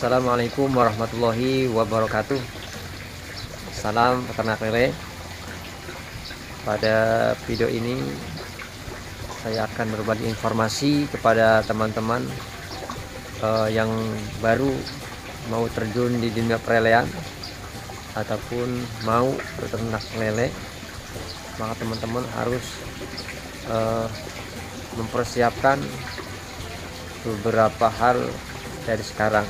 Assalamualaikum warahmatullahi wabarakatuh. Salam peternak lele. Pada video ini saya akan berbagi informasi kepada teman-teman yang baru mau terjun di dunia perlelean ataupun mau beternak lele. Maka teman-teman harus mempersiapkan beberapa hal dari sekarang.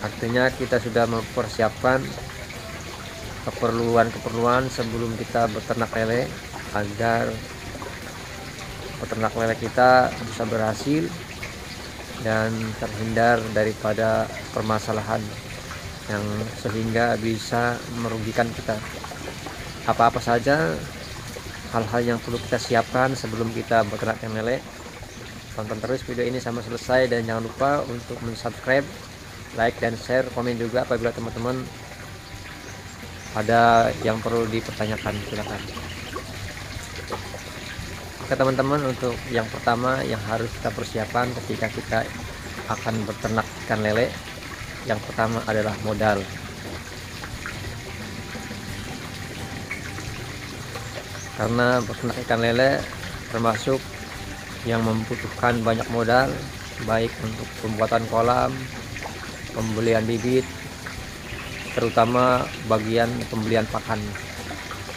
Artinya kita sudah mempersiapkan keperluan sebelum kita beternak lele agar peternak lele kita bisa berhasil dan terhindar daripada permasalahan yang sehingga bisa merugikan kita. Apa-apa saja hal-hal yang perlu kita siapkan sebelum kita beternak lele. Tonton terus video ini sampai selesai dan jangan lupa untuk subscribe, like dan share, komen juga apabila teman-teman ada yang perlu dipertanyakan, silakan. Oke teman-teman, untuk yang pertama yang harus kita persiapkan ketika kita akan beternak ikan lele, yang pertama adalah modal. Karena beternak ikan lele termasuk yang membutuhkan banyak modal, baik untuk pembuatan kolam, pembelian bibit, terutama bagian pembelian pakan.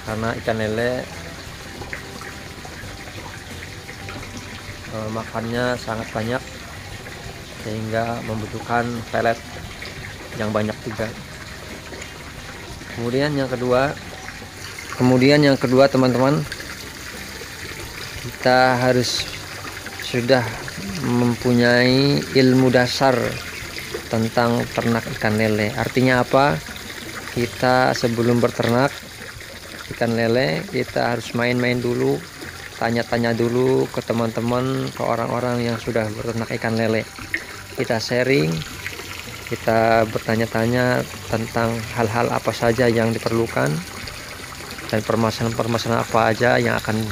Karena ikan lele makannya sangat banyak sehingga membutuhkan pelet yang banyak juga. Kemudian yang kedua teman-teman, kita harus sudah mempunyai ilmu dasar tentang ternak ikan lele. Artinya apa? Kita sebelum berternak ikan lele, kita harus main-main dulu, tanya-tanya dulu ke teman-teman, ke orang-orang yang sudah beternak ikan lele. Kita sharing, kita bertanya-tanya tentang hal-hal apa saja yang diperlukan dan permasalahan-permasalahan apa aja yang akan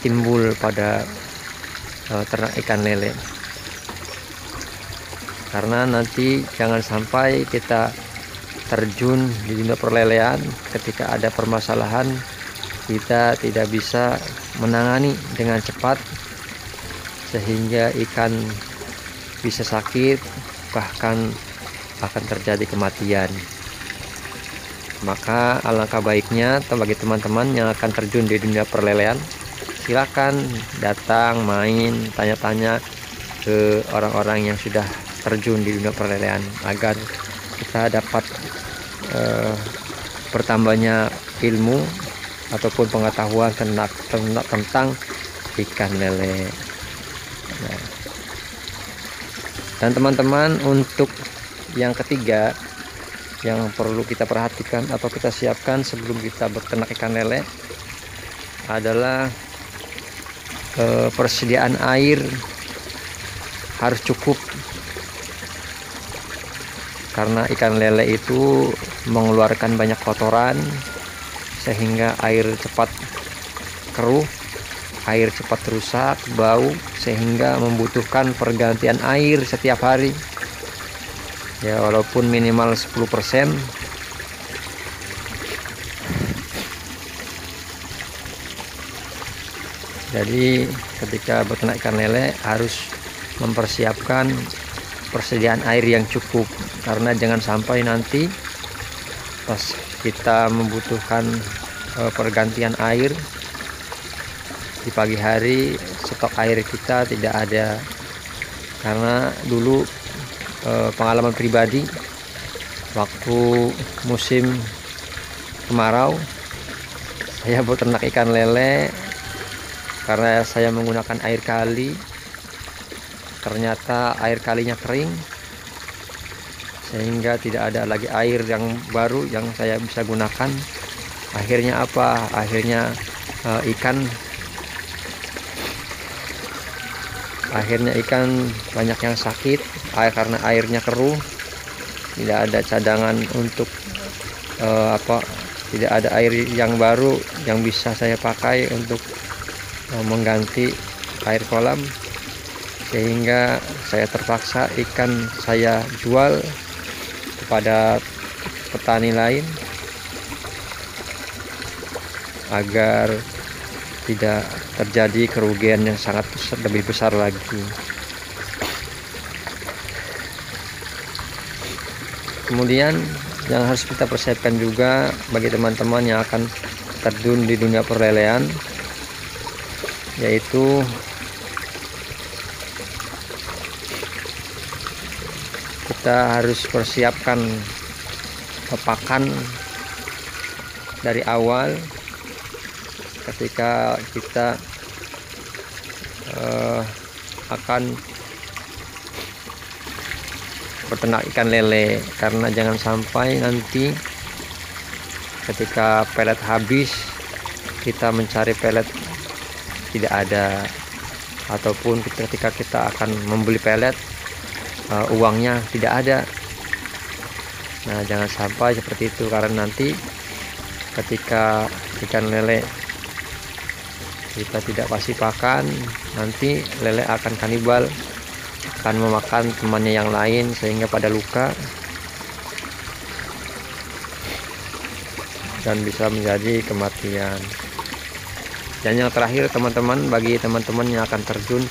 timbul pada ternak ikan lele. Karena nanti jangan sampai kita terjun di dunia perlelean, ketika ada permasalahan kita tidak bisa menangani dengan cepat sehingga ikan bisa sakit, bahkan akan terjadi kematian. Maka alangkah baiknya bagi teman-teman yang akan terjun di dunia perlelean, silakan datang main, tanya-tanya ke orang-orang yang sudah terjun di dunia perlelean agar kita dapat bertambahnya ilmu ataupun pengetahuan tentang ikan lele. Nah, dan teman-teman, untuk yang ketiga yang perlu kita perhatikan atau kita siapkan sebelum kita beternak ikan lele adalah persediaan air harus cukup. Karena ikan lele itu mengeluarkan banyak kotoran sehingga air cepat keruh, air cepat rusak, bau, sehingga membutuhkan pergantian air setiap hari ya, walaupun minimal 10%. Jadi ketika beternak ikan lele harus mempersiapkan persediaan air yang cukup, karena jangan sampai nanti pas kita membutuhkan pergantian air di pagi hari, stok air kita tidak ada. Karena dulu pengalaman pribadi, waktu musim kemarau saya beternak ikan lele, karena saya menggunakan air kali, ternyata air kalinya kering sehingga tidak ada lagi air yang baru yang saya bisa gunakan. Akhirnya apa? Akhirnya ikan banyak yang sakit karena airnya keruh, tidak ada cadangan untuk tidak ada air yang baru yang bisa saya pakai untuk mengganti air kolam, sehingga saya terpaksa ikan saya jual kepada petani lain agar tidak terjadi kerugian yang sangat lebih besar lagi. Kemudian yang harus kita persiapkan juga bagi teman-teman yang akan terjun di dunia perlelean, yaitu kita harus persiapkan pakan dari awal ketika kita akan berternak ikan lele, karena jangan sampai nanti ketika pelet habis kita mencari pelet tidak ada, ataupun ketika kita akan membeli pelet uangnya tidak ada. Nah, jangan sampai seperti itu, karena nanti ketika ikan lele kita tidak kasih pakan, nanti lele akan kanibal, akan memakan temannya yang lain sehingga pada luka dan bisa menjadi kematian. Dan yang terakhir teman-teman, bagi teman-teman yang akan terjun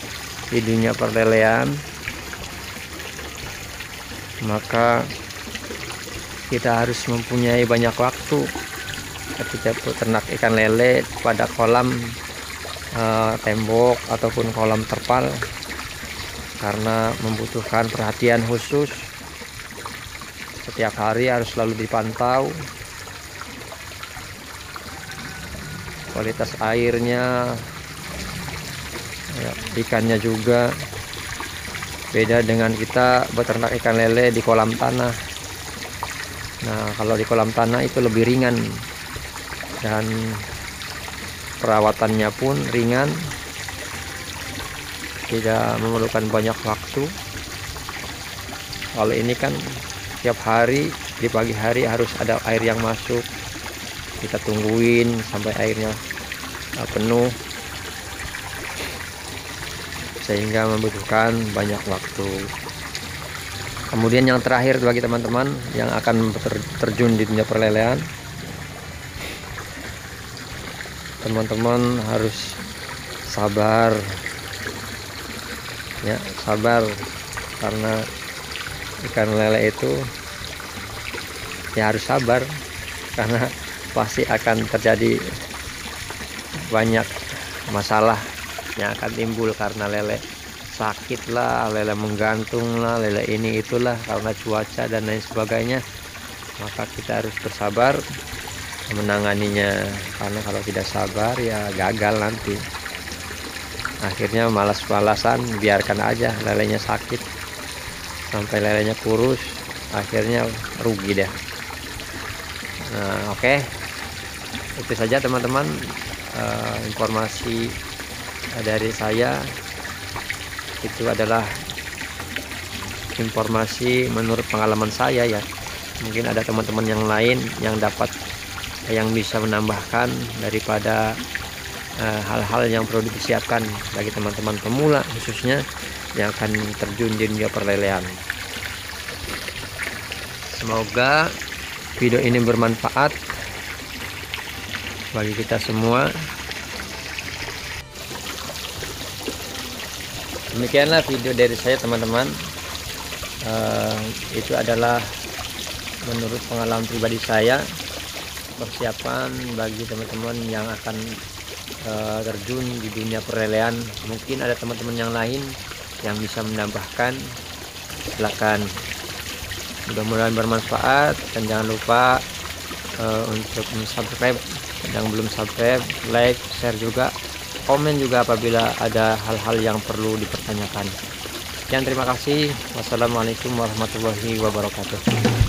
di dunia perlelean, maka kita harus mempunyai banyak waktu ketika peternak ikan lele pada kolam tembok ataupun kolam terpal, karena membutuhkan perhatian khusus. Setiap hari harus selalu dipantau kualitas airnya, ya, ikannya juga. Beda dengan kita beternak ikan lele di kolam tanah. Nah, kalau di kolam tanah itu lebih ringan dan perawatannya pun ringan, tidak memerlukan banyak waktu. Kalau ini kan tiap hari, di pagi hari harus ada air yang masuk, kita tungguin sampai airnya penuh, sehingga membutuhkan banyak waktu. Kemudian yang terakhir bagi teman-teman yang akan terjun di dunia perlelean, teman-teman harus sabar, ya, sabar, karena ikan lele itu ya harus sabar, karena pasti akan terjadi banyak masalah yang akan timbul karena lele sakit lah, lele menggantung lah, lele ini itulah, karena cuaca dan lain sebagainya. Maka kita harus bersabar menanganinya, karena kalau tidak sabar ya gagal nanti. Akhirnya malas-malasan, biarkan aja lelenya sakit sampai lelenya kurus, akhirnya rugi deh. Nah, oke. Itu saja teman-teman informasi dari saya. Itu adalah informasi menurut pengalaman saya, ya. Mungkin ada teman-teman yang lain yang bisa menambahkan daripada hal-hal yang perlu disiapkan bagi teman-teman pemula, khususnya yang akan terjun di dunia perlelean. Semoga video ini bermanfaat bagi kita semua. Demikianlah video dari saya teman-teman. Itu adalah menurut pengalaman pribadi saya, persiapan bagi teman-teman yang akan terjun di dunia perlelean. Mungkin ada teman-teman yang lain yang bisa menambahkan, silakan. Mudah-mudahan bermanfaat, dan jangan lupa untuk subscribe yang belum subscribe, like, share juga, komen juga apabila ada hal-hal yang perlu dipertanyakan. Sekian, terima kasih. Wassalamualaikum warahmatullahi wabarakatuh.